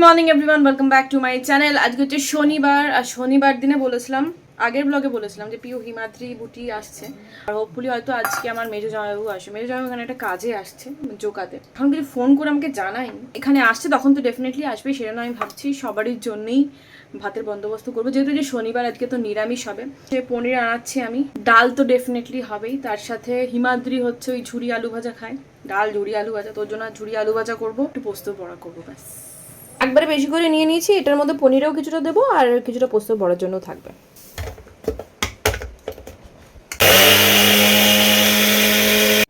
Morning everyone, welcome back to my channel. আজকে হচ্ছে শনিবার, আর শনিবার দিনে বলেছিলাম, আগের ব্লগে বলেছিলাম যে পিউ হিমাদ্রি বুটি আসছে, আর হোপফুলি হয়তো আজকে আমার মেজো জামাইবাবু আসবে। মেজো জামাইবাবু এখানে একটা কাজে আসছে জোকাতে, এখন কিছু ফোন করে আমাকে জানায়নি এখানে আসছে, তখন তো ডেফিনেটলি আসবে। সেটা আমি ভাবছি সবারই জন্যই ভাতের বন্দোবস্ত করবো, যেহেতু যে শনিবার আজকে তো নিরামিষ হবে। সে পনির আনাচ্ছি আমি, ডাল তো ডেফিনেটলি হবেই, তার সাথে হিমাদ্রি হচ্ছে ওই ঝুরি আলু ভাজা খায়, ডাল ঝুরি আলু ভাজা, তোর জন্য ঝুরি আলু ভাজা করবো, একটু পোস্ত বড়া করবো, ব্যাস। একবারে বেশি করে নিয়ে নিয়েছি, এটার মধ্যে পনিরেও কিছুটা দেবো আর কিছুটা পোস্ত বড়ার জন্য থাকবে।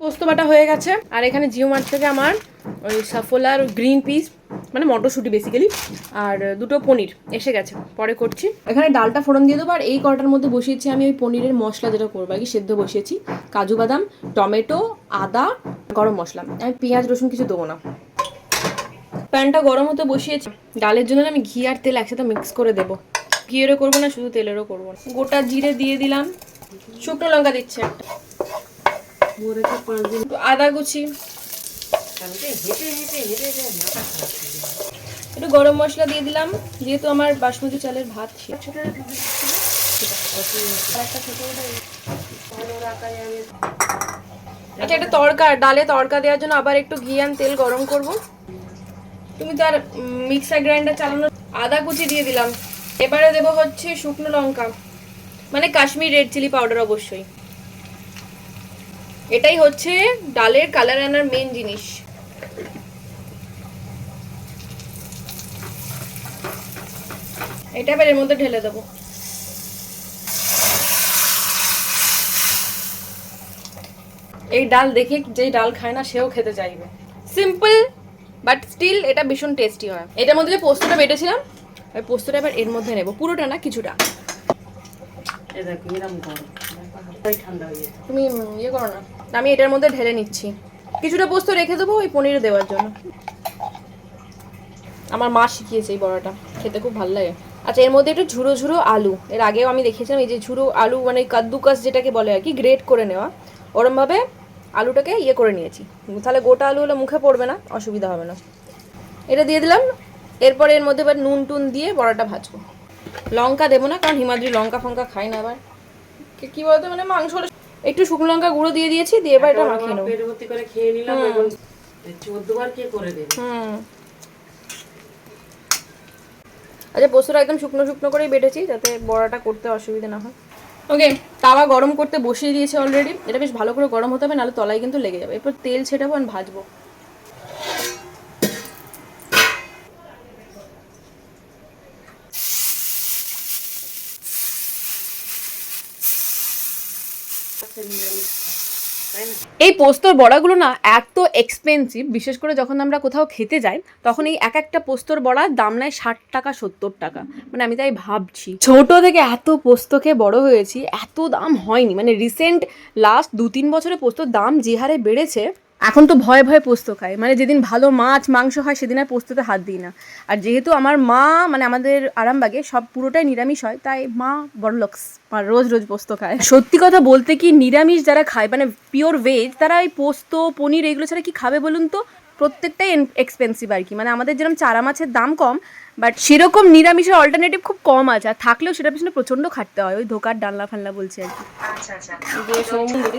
পোস্ত বাটা হয়ে গেছে, আর এখানে জিও মার্ট থেকে আমার ওই সাফোলার গ্রিন পিস মানে মটরশুঁটি বেসিক্যালি, আর দুটো পনির এসে গেছে, পরে করছি। এখানে ডালটা ফোড়ন দিয়ে দেবো, আর এই কটার মধ্যে বসিয়েছি আমি ওই পনিরের মশলা, যেটা করবো আর কি, সেদ্ধ বসিয়েছি কাজু বাদাম, টমেটো, আদা, গরম মশলা। আমি পেঁয়াজ রসুন কিছু দেবো না। প্যানটা গরম হতে বসিয়েছি, ডালের জন্য আমি ঘি আর তেল একসাথে মিক্স করে দেবো। ঘিয়েরও করবো না, শুধু তেলেরও করবো না। গোটা জিরে দিয়ে দিলাম, শুকনো লঙ্কা দিচ্ছে একটা, আদা কুচি, একটু গরম মশলা দিয়ে দিলাম, যেহেতু আমার বাসমতি চালের ভাত। আচ্ছা, একটা তড়কা, ডালে তড়কা দেওয়ার জন্য আবার একটু ঘি আর তেল গরম করব। তুমি তো আর মিক্সার গ্রাইন্ডার চালানো। আদা কুচি দিয়ে দিলাম, এবারে দেবো হচ্ছে শুকনো লঙ্কা, মানে কাশ্মীর রেড চিলি পাউডার অবশ্যই। এটাই হচ্ছে ডালের কালার আনার মেন জিনিস। এটা এবার এর মধ্যে ঢেলে দেবো। এই ডাল দেখে যে ডাল খায় না সেও খেতে চাইবে। সিম্পল বাট স্টিল এটা ভীষণ টেস্টি হয়। এটার মধ্যে যে পোস্তটা বেটেছিলাম, ওই পোস্তটা এবার এর মধ্যে নেবো, পুরোটা না, কিছুটা। তুমি ইয়ে করো না, আমি এটার মধ্যে ঢেলে নিচ্ছি। কিছুটা পোস্ত রেখে দেবো ওই পনিরে দেওয়ার জন্য। আমার মা শিখিয়েছে এই বড়াটা, খেতে খুব ভালো লাগে। আচ্ছা, এর মধ্যে একটু ঝুড়ো ঝুড়ো আলু, এর আগেও আমি দেখেছিলাম এই যে ঝুড়ো আলু, মানে কাদ্দুকাস যেটাকে বলে আর কি, গ্রেট করে নেওয়া, ওরমভাবে আলুটাকে ইয়ে করে নিয়েছি। তাহলে গোটা আলু হলে মুখে পড়বে না, অসুবিধা হবে না। এটা দিয়ে দিলাম। এরপরে এর মধ্যে এবার নুন টুন দিয়ে বড়াটা ভাজবো। লঙ্কা দেবো না, কারণ হিমাদ্রি লঙ্কা ফঙ্কা খাই না। আবার কি বলতো, মানে মাংস হলে একটু শুকনো লঙ্কা গুঁড়ো দিয়ে দিয়েছি, দিয়ে এবার এটা মাখিয়ে নেবো। আচ্ছা, পোস্তটা একদম শুকনো শুকনো করেই বেটেছি, যাতে বড়াটা করতে অসুবিধা না হয়। ওকে, তাওয়া গরম করতে বসিয়ে দিয়েছে অলরেডি। এটা বেশ ভালো করে গরম হতে হবে, নাহলে তলায় কিন্তু লেগে যাবে। এরপর তেল ছেটাবো আর ভাজবো। এই পোস্তর বড়াগুলো না এত এক্সপেন্সিভ, বিশেষ করে যখন আমরা কোথাও খেতে যাই, তখন এই এক একটা পোস্তর বড়ার দাম নেয় 60 টাকা 70 টাকা। মানে আমি তাই ভাবছি, ছোট থেকে এত পোস্ত খেয়ে বড় হয়েছি, এত দাম হয়নি। মানে রিসেন্ট লাস্ট 2-3 বছরে পোস্তর দাম যে হারে বেড়েছে, এখন তো ভয়ে ভয়ে পোস্ত খাই। মানে যেদিন ভালো মাছ মাংস হয় সেদিন আর পোস্ততে হাত দিই না। আর যেহেতু আমার মা, মানে আমাদের আরামবাগে সব পুরোটাই নিরামিষ হয়, তাই মা বড়লোকস, আর রোজ রোজ পোস্ত খায়। সত্যি কথা বলতে কি, নিরামিষ যারা খায়, মানে পিওর ভেজ, তারা এই পোস্ত পনির এগুলো ছাড়া কি খাবে বলুন তো? প্রত্যেকটাই এক্সপেন্সিভ আর কি। মানে আমাদের যেরকম চারা মাছের দাম কম, বাট সেরকম নিরামিষের অল্টারনেটিভ খুব কম আছে, আর থাকলেও সেটার পিছনে প্রচন্ড খাটতে হয়। ওই ধোকার ডালনা ফালনা বলছে আর কি।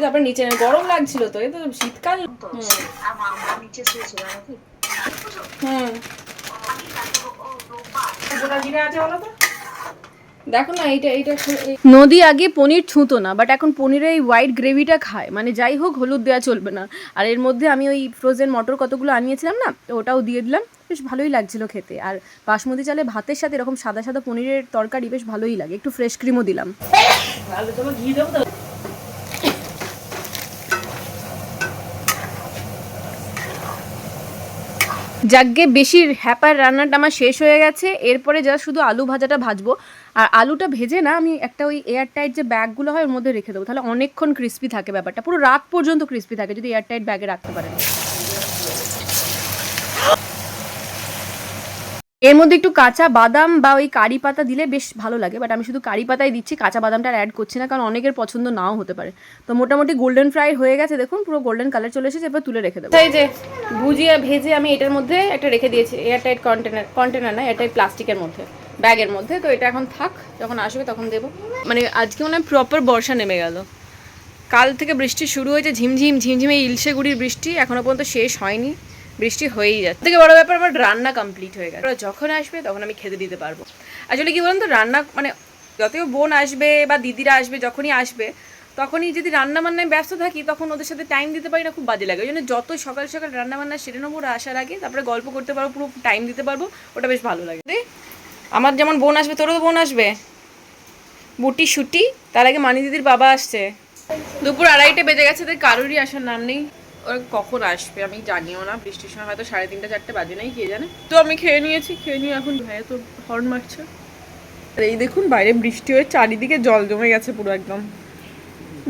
তারপরে নিচে গরম লাগছিল, তো এই তো শীতকাল। দেখো না, এইটা নদী আগে পনির ছুঁতো না, বাট এখন পনিরের এই হোয়াইট গ্রেভিটা খায়। মানে যাই হোক, হলুদ দেওয়া চলবে না। আর এর মধ্যে আমি ওই ফ্রোজেন মটর কতগুলো আনিয়েছিলাম না, ওটাও দিয়ে দিলাম। বেশ ভালোই লাগছিল খেতে। আর বাসমতি চালে ভাতের সাথে এরকম সাদা সাদা পনিরের তরকারি বেশ ভালোই লাগে। একটু ফ্রেশ ক্রিমও দিলাম। যাগ্গে বেশি হ্যাপার রান্নাটা আমার শেষ হয়ে গেছে। এরপরে যা শুধু আলু ভাজাটা ভাজবো। আর আলুটা ভেজে না আমি একটা ওই এয়ার টাইট যে ব্যাগগুলো হয় ওর মধ্যে রেখে দেবো, তাহলে অনেকক্ষণ ক্রিস্পি থাকে। ব্যাপারটা পুরো রাত পর্যন্ত ক্রিস্পি থাকে যদি এয়ার টাইট ব্যাগে রাখতে পারেন। এর মধ্যে একটু কাঁচা বাদাম বা ওই কারি পাতা দিলে বেশ ভালো লাগে, বাট আমি শুধু কারি পাতাই দিচ্ছি, কাঁচা বাদামটা আর অ্যাড করছি না, কারণ অনেকের পছন্দ নাও হতে পারে। তো মোটামুটি গোল্ডেন ফ্রাই হয়ে গেছে, দেখুন পুরো গোল্ডেন কালার চলে এসেছে, এবার তুলে রেখে দেবো। এই যে ভুজিয়া ভেজে আমি এটার মধ্যে একটা রেখে দিয়েছি, এয়ারটাইট কন্টেনার না, এয়ারটাইট প্লাস্টিকের মধ্যে, ব্যাগের মধ্যে। তো এটা এখন থাক, যখন আসবে তখন দেবো। মানে আজকে মনে হয় প্রপার বর্ষা নেমে গেল। কাল থেকে বৃষ্টি শুরু হয়েছে, ঝিমঝিম ঝিমঝিমে ইলশে গুড়ির বৃষ্টি, এখনো পর্যন্ত শেষ হয়নি, বৃষ্টি হয়েই যাচ্ছে। থেকে বড় ব্যাপার আমার রান্না কমপ্লিট হয়ে গেছে, যখন আসবে তখন আমি খেতে দিতে পারবো। আসলে কি বলুন তো, রান্না মানে যতই বোন আসবে বা দিদিরা আসবে, যখনই আসবে তখনই যদি রান্না বান্নায় ব্যস্ত থাকি, তখন ওদের সাথে টাইম দিতে পারি না, খুব বাজে লাগে। ওই জন্য যত সকাল সকাল রান্না বান্না সেরে নেবো ওরা আসার আগে, তারপরে গল্প করতে পারবো, পুরো টাইম দিতে পারবো, ওটা বেশ ভালো লাগে। আমার যেমন বোন আসবে, তোরও তো বোন আসবে, বুটি শুটি, তার আগে মানি দিদির বাবা আসছে। দুপুর 2:30 বেজে গেছে, তাই কারোরই আসার নাম নেই। ওরা কখন আসবে আমি জানিও না, বৃষ্টির সময় হয়তো 3:30 4 বাজে নাই, কে জানে। তো আমি খেয়ে নিয়েছি, খেয়ে নিয়ে এখন ভাইয়া তো হর্ন মারছে। আর এই দেখুন বাইরে বৃষ্টি হয়ে চারিদিকে জল জমে গেছে পুরো একদম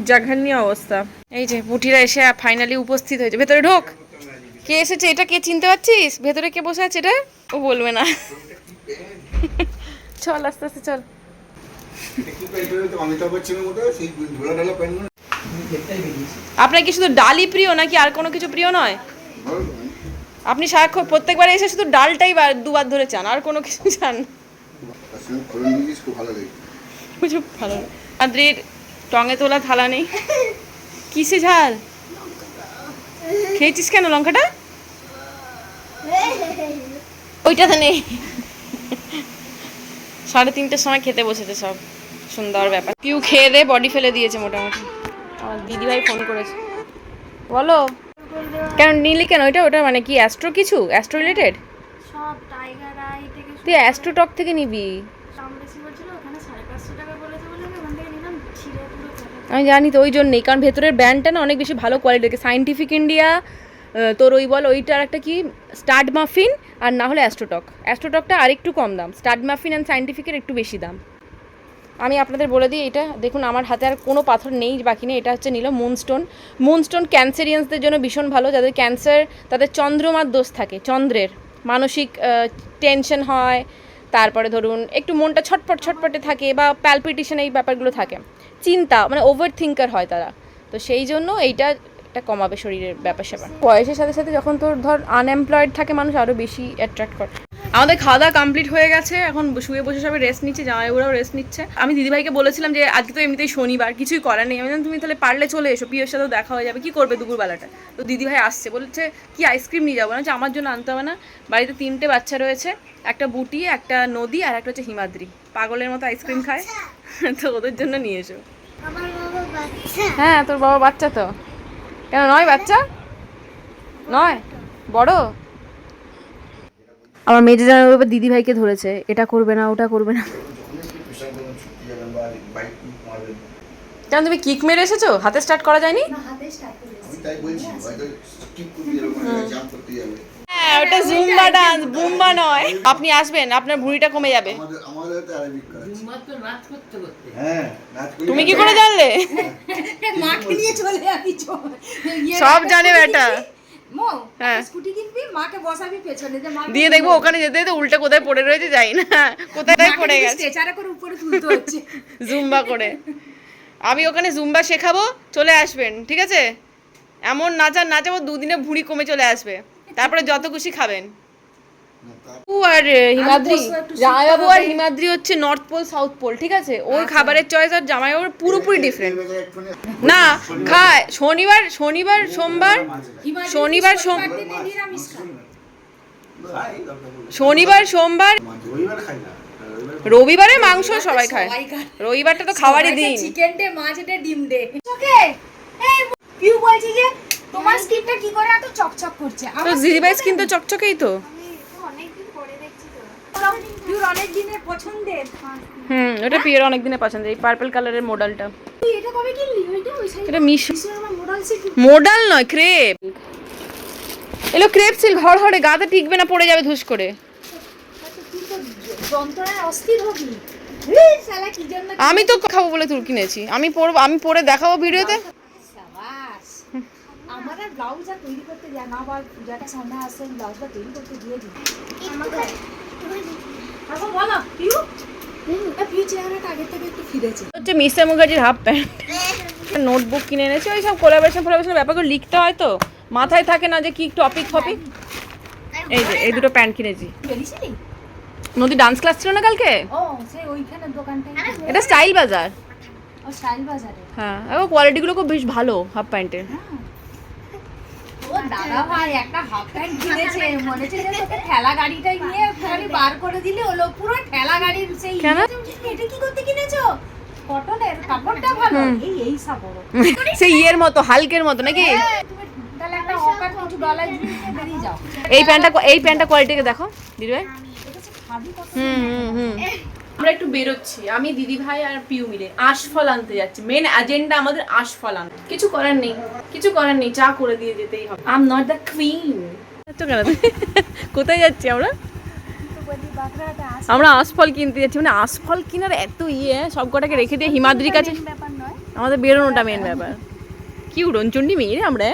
জাঘান্নি অবস্থা। এই যে বুটিরা এসে ফাইনালি উপস্থিত হয়েছে। ভেতরে ঢোক। কে এসেছে এটা, কে চিনতে পারছিস? ভেতরে কে বসে আছে এটা? ও বলবে না। চল আস্তে আস্তে চল। আপনার কি শুধু ডালই প্রিয় নাকি আর কোনো কিছু প্রিয় নয়? আপনি সারাক্ষণ প্রত্যেকবার এসে শুধু ডালটাই দুবার ধরে চান, আর কোনো কিছু চান? ভালো। আদ্রির টঙে তোলা থালা নেই, কিসে ঝাল খেয়েছিস কেন লঙ্কাটা? ওইটাতে নেই। 3:30 সময় খেতে বসেছে সব, সুন্দর ব্যাপার। পিউ খেয়ে দে বডি ফেলে দিয়েছে মোটামুটি। আমার দিদিভাই ফোন করেছে, বলো কেন নিলি কেন ওইটা? ওটা মানে কি অ্যাস্ট্রো, কিছু অ্যাস্ট্রো রিলেটেড? সব টাইগার আই থেকে তুই অ্যাস্ট্রো টক থেকে নিবি? দাম বেশি বলছিল, ওখানে 550 টাকা বলেছে বলে আমি ওখান থেকে নিলাম, ছিঁড়ে পুরো ফেলে। আমি জানি তো, ওই জন্যই, কারণ ভেতরের ব্যান্ডটা না অনেক বেশি ভালো কোয়ালিটি থাকে। সায়েন্টিফিক ইন্ডিয়া, তোর ওই বল ওইটার একটা কি স্টাড মাফিন, আর না হলে অ্যাস্ট্রোটক। অ্যাস্ট্রোটকটা আর একটু কম দাম, স্টাড মাফিন অ্যান্ড সায়েন্টিফিকের একটু বেশি দাম। আমি আপনাদের বলে দিই, এটা দেখুন আমার হাতে আর কোনো পাথর নেই বাকি নেই। এটা হচ্ছে নিল মুনস্টোন। মুনস্টোন ক্যান্সারিয়ানসদের জন্য ভীষণ ভালো, যাদের ক্যান্সার, তাদের চন্দ্রমার দোষ থাকে, চন্দ্রের মানসিক টেনশন হয়, তারপরে ধরুন একটু মনটা ছটপটে থাকে, বা প্যালপিটেশন, এই ব্যাপারগুলো থাকে, চিন্তা মানে ওভার থিঙ্কার হয় তারা। তো সেই জন্য এইটা কমাবে শরীরের ব্যাপার স্যাপার। বয়সের সাথে সাথে যখন তোর ধর আনএমপ্লয়েড থাকে মানুষ, আরও বেশি অ্যাট্রাক্ট করে। আমাদের খাওয়া দাওয়া কমপ্লিট হয়ে গেছে, এখন শুয়ে বসে সবাই রেস্ট নিচ্ছে, জামাইবাবুরাও রেস্ট নিচ্ছে। আমি দিদিভাইকে বলেছিলাম যে আজকে তো এমনিতেই শনিবার, কিছুই করার নেই। আমি বললাম তুমি তাহলে পারলে চলে এসো, পিওর সাথেও দেখা হয়ে যাবে, কি করবে দুপুরবেলাটা। তো দিদিভাই আসছে, বলছে কি আইসক্রিম নিয়ে যাবো না? আমার জন্য আনতে হবে না, বাড়িতে 3টে বাচ্চা রয়েছে, একটা বুটি, একটা নদী, আর একটা হচ্ছে হিমাদ্রি, পাগলের মতো আইসক্রিম খায়, তো ওদের জন্য নিয়ে এসো। আমার বাবা বাচ্চা। হ্যাঁ তোর বাবা বাচ্চা তো, কেন নয় বাচ্চা নয়, বড়। আমার মেজে জামাইবাবু দিদিভাইকে ধরেছে, এটা করবে না ওটা করবে না। কেন তুমি কিক মেরে এসেছো? হাতে স্টার্ট করা যায়নি? হ্যাঁ ওটা জুম্বা ডান্স, বুম্বা নয়। আপনি আসবেন, আপনার ভুঁড়িটা কমে যাবে। তুমি কি করে জানলে? মাকে নিয়ে চলে যাবি, সব জানে বেটা। হ্যাঁ স্কুটি কিনবি, মাকে বসাবি পেছনে, দিয়ে দেখবো ওখানে যেতে যেতে উল্টে কোথায় পড়ে রয়েছে যাই না, কোথায় পড়ে গেছে, স্ট্রেচারে করে উপরে তুলতে হচ্ছে জুম্বা করে। আমি ওখানে জুম্বা শেখাবো, চলে আসবেন, ঠিক আছে? এমন নাচাবো 2 দিনে ভুঁড়ি কমে চলে আসবে, তারপরে যত খুশি খাবেন। আর হিমাদ্রি, জামাইবাবু আর হিমাদ্রি হচ্ছে নর্থ পোল সাউথ পোল, ঠিক আছে? ওর খাবারের চয়েস আর জামাইবাবুর পুরোপুরি ডিফারেন্ট। না খায় শনিবার সোমবার, সোমবার, রবিবারে মাংস সবাই খায়, রবিবারটা তো খাওয়ারই দিন। চিকেন ডে, মাছ ডে, ডিম ডে। ওকে এই পিউ বলছি যে তোমার স্কিনটা কি করে এত চকচক করছে? তো দিদিভাই স্কিন তো চকচকেই তো। অনেকদিন পরে দেখছি তো, পিউর অনেক দিনের পছন্দের। ওটা পিওর অনেক দিনের পছন্দের, এই পার্পল কালারের মডেলটা। তুই এটা কবে কিনলি? ওইটা ওই সাইড এটা মিশো মডেল সিট, মডেল নয়, ক্রেপ। এলো ক্রেপ সিল্ক, হড়হড়ে গাতে টিকবে না, পড়ে যাবে ধুস করে। যন্ত্রণায় অস্থির হবি। শালা কি জন্য? আমি তো খাবো বলে তুল কিনেছি, আমি পরে দেখাবো ভিডিওতে। সাবাস। আমার আর ব্লাউজ আর তৈরি করতে দেয়া না, আবার পূজাটা সামনে আসছে, ব্লাউজটা তৈরি করতে দিয়ে দিই। আমাকে পিউ পিউ চেহারাটা আগের থেকে একটু ফিরেছে। হচ্ছে মিস্টার মুখার্জির হাফ প্যান্ট, নোটবুক কিনে এনেছি। ওই সব কোলাবোরেশন ব্যাপারগুলো লিখতে হয় তো, মাথায় থাকে না যে কি টপিক ফপিক। এই যে এই দুটো প্যান্ট কিনেছি। বেরিয়েছিলি? নদী ডান্স ক্লাস ছিল না কালকে? ও সেই ওইখানে দোকানটায়। এটা স্টাইল বাজার। ও স্টাইল বাজারে। হ্যাঁ, এবং কোয়ালিটিগুলো খুব বেশ ভালো হাফ প্যান্টের। ও দাদা ভাই একটা হাফ প্যান্ট কিনেছে, মনে হচ্ছে যে তোকে ঠেলা গাড়িটা নিয়ে খালি বার করে দিলে হলো, পুরো ঠেলা গাড়ির সেই। কেন? এটা কি করতে কিনেছো? কটনের কাপড়টা ভালো। এই সাবড় সেই ইয়ের মতো, হালকের মতো নাকি? তুমি তাহলে একটা অকার কিছু ডলার দিয়ে বেরিয়ে যাও। এই প্যান্টটা কোয়ালিটিকে দেখো দিদি ভাই। খাবি কত? আমরা একটু বেরোচ্ছি, আমি দিদি ভাই আর পিউ মিলে আশফল আনতে যাচ্ছি। মেন এজেন্ডা আমাদের আশফল আনতে। কিছু করার নেই, চা করে দিয়ে যেতেই হবে। I am not the queen. কোথায় যাচ্ছি আমরা? আমরা আশফল কিনতে যাচ্ছি। মানে আশফল কেনার এত সব কটাকে রেখে দিয়ে হিমাদ্রির কাছে ব্যাপার নয়। আমাদের বেরোনোটা মেন ব্যাপার। কি উড়নচন্ডী মেয়ে রে আমরা,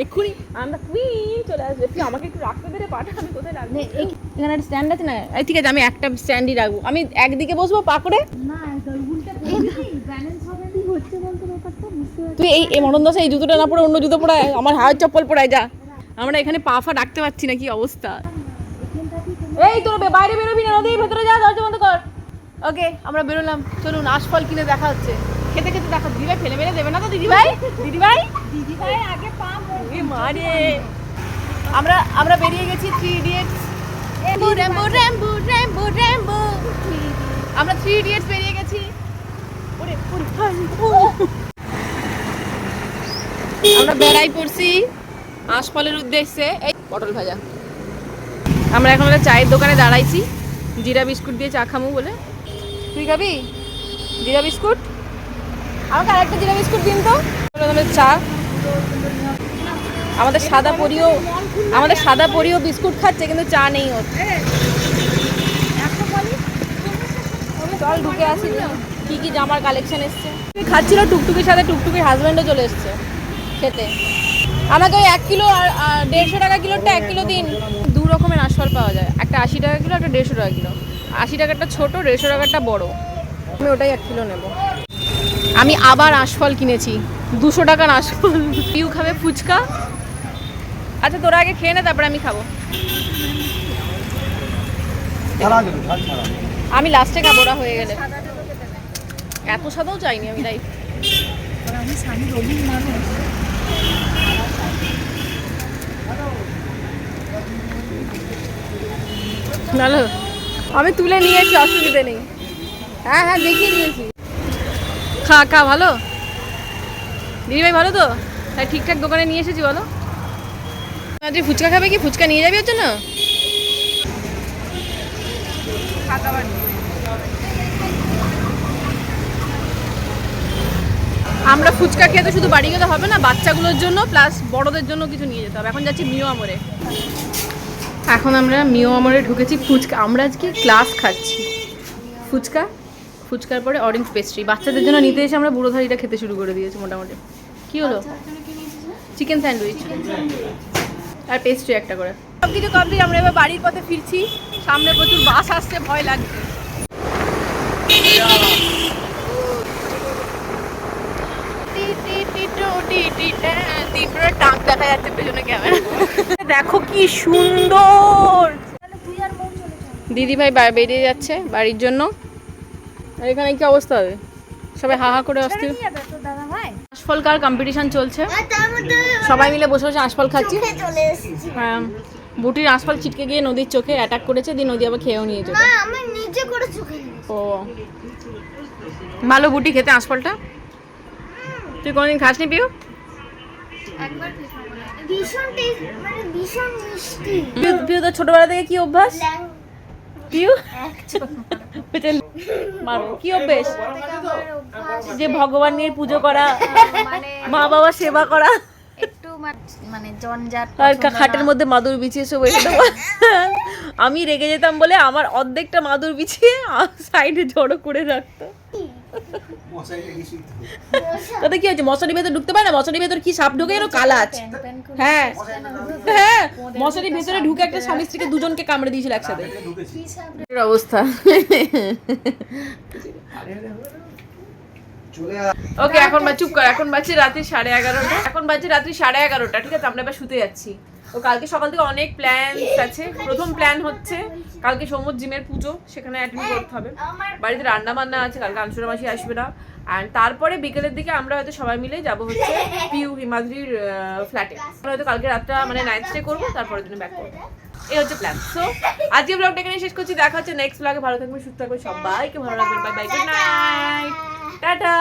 এক্ষুনি আমরা কুইন চলে আসবে। তুই আমাকে একটু রাখতে পেরে পাঠা, আমি কোথায় রাখবো? এখানে একটা স্ট্যান্ড আছে না? ঠিক আছে, আমি একটা স্ট্যান্ডই রাখবো। আমি একদিকে বসবো পা করে। না উল্টা ব্যালেন্স হবে কি হচ্ছে বলতে ব্যাপারটা বুঝতে পারছি। তুই এই মরণ দশা এই জুতোটা না পরে অন্য জুতো পরায়, আমার হাওয়ার চপ্পল পরায় যা। আমরা এখানে পা ফা রাখতে পারছি না, কি অবস্থা। এই তোর বাইরে বেরোবি না, নদীর ভেতরে যা, দরজা বন্ধ কর। ওকে, আমরা বেরোলাম। চলুন আশফল কিনে দেখা হচ্ছে। খেতে খেতে দেখা। দিদিভাই ফেলে মেরে দেবে না তো? দিদিভাই আগে পা মারে। আমরা বেরিয়ে গেছি 3 ইডিয়টস। আমরা 3 ইডিয়টস বেরিয়ে গেছি। আমরা বেড়াই পড়ছি আশফলের উদ্দেশ্যে। এই পটল ভাজা। আমরা এখন একটা চায়ের দোকানে দাঁড়াইছি, জিরা বিস্কুট দিয়ে চা খামু বলে। তুই খাবি জিরা বিস্কুট? আমাকে আরেকটা জিরা বিস্কুট দিন তো। চা। আমাদের সাদা পরিও বিস্কুট খাচ্ছে, কিন্তু চা নেই ওর। চল ঢুকে আসি, কি জামার কালেকশন এসছে। খাচ্ছিল টুকটুকির সাথে, টুকটুকির হাজব্যান্ডও চলে এসছে খেতে। আমাকে ওই 1 কিলো আর 150 টাকা কিলোটা 1 কিলো দিন। 2 রকমের আশফল পাওয়া যায়, একটা 80 টাকা কিলো, একটা 150 টাকা কিলো। 80 টাকারটা ছোট, 150 টাকারটা বড়। আমি ওটাই 1 কিলো নেব। আমি আবার আশফল কিনেছি, 200 টাকার আশফল। পিউ খাবে ফুচকা। আচ্ছা তোরা আগে খেয়ে নে, তারপরে আমি খাবো। আমি লাস্টে খাবো, ওরা হয়ে গেলে। এত সাদাও চাইনি আমি, তাই আমি স্বামী রঙিন মানুষ। ভালো, আমি তুলে নিয়েছি, অসুবিধে নেই। হ্যাঁ দেখিয়ে নিয়েছি। খা ভালো দিদিভাই, ভালো তো? তাই ঠিকঠাক দোকানে নিয়ে এসেছি। বলো তুই ফুচকা খাবে কি? ফুচকা নিয়ে যাবি ওর জন্য? আমরা ফুচকা খেয়ে তো শুধু বাড়ি গেলে হবে না, বাচ্চাগুলোর জন্য প্লাস বড়দের জন্য কিছু নিয়ে যেতে হবে। এখন যাচ্ছি মিও আমরে। এখন আমরা মিও আমরে ঢুকেছি। ফুচকা, আমরা আজকে ক্লাস খাচ্ছি। ফুচকার পরে অরেঞ্জ পেস্ট্রি। বাচ্চাদের জন্য নিতে এসে আমরা বুড়োধারিটা খেতে শুরু করে দিয়েছি মোটামুটি। কি হলো? চিকেন স্যান্ডউইচ আর পেস্ট্রি একটা করে। সব কিছু কমপ্লিট। আমরা এবার বাড়ির পথে ফিরছি। সামনে প্রচুর বাস আসছে, ভয় লাগছে। টাক দেখা যাচ্ছে পেছনে ক্যামেরা। দেখো কি সুন্দর। দিদি ভাই বেরিয়ে যাচ্ছে বাড়ির জন্য। আর এখানে কি অবস্থা হবে? সবাই হা করে অস্থির। আশফল কার কম্পিটিশন চলছে, সবাই মিলে বসে বসে আশফল খাচ্ছি। হ্যাঁ, বুটির আশফল ছিটকে গিয়ে নদীর চোখে অ্যাটাক করেছে, দিয়ে নদী আবার খেয়েও নিয়েছে। ও ভালো বুটি খেতে আশফলটা। তুই কোনদিন খাসনি পিউ? পিউ তো ছোটবেলা থেকে কি অভ্যাস? পিউ মারো কি অভ্যাস? যে ভগবানের পুজো করা, মা বাবা সেবা করা, একটু মানে জঞ্জাট, আর খাটের মধ্যে মাদুর বিছিয়ে সব বসে দেবো। আমি রেগে যেতাম বলে আমার অর্ধেকটা মাদুর বিছিয়ে সাইডে জড়ো করে রাখতো। তাতে কি হচ্ছে, মশারির ভেতর ঢুকতে পারে না? মশারির ভেতর কি সাপ ঢুকে এলো কালা আছে। হ্যাঁ হ্যাঁ, মশারির ভেতরে ঢুকে একটা স্বামী স্ত্রীকে দুজনকে কামড়ে দিয়েছিল একসাথে। অবস্থা। ওকে, এখন চুপ কর, এখন বাজে রাত্রি 11:30। এখন বাজে রাত্রি 11:30, ঠিক আছে? আমরা এবার শুতে যাচ্ছি। তো কালকে সকাল থেকে অনেক প্ল্যান আছে। প্রথম প্ল্যান হচ্ছে কালকে সমুদ্র জিমের পুজো, সেখানে অ্যাটেন্ড করতে হবে। বাড়িতে রান্না বান্না আছে, কালকে আনসুরা মাসি আসবে না। অ্যান্ড তারপরে বিকেলের দিকে আমরা হয়তো সবাই মিলে যাবো হচ্ছে পিউ হিমাদ্রির ফ্ল্যাটে। আমরা হয়তো কালকে রাতটা মানে নাইট স্টে করবো, তারপরের দিন ব্যাক করবো। এই হচ্ছে প্ল্যান। সো আজকে ব্লগটা এখানে শেষ করছি। দেখা হচ্ছে নেক্সট ব্লগে। ভালো থাকবেন, সুস্থ থাকবেন, সবাইকে ভালো রাখবেন। Bye bye, good night, tata.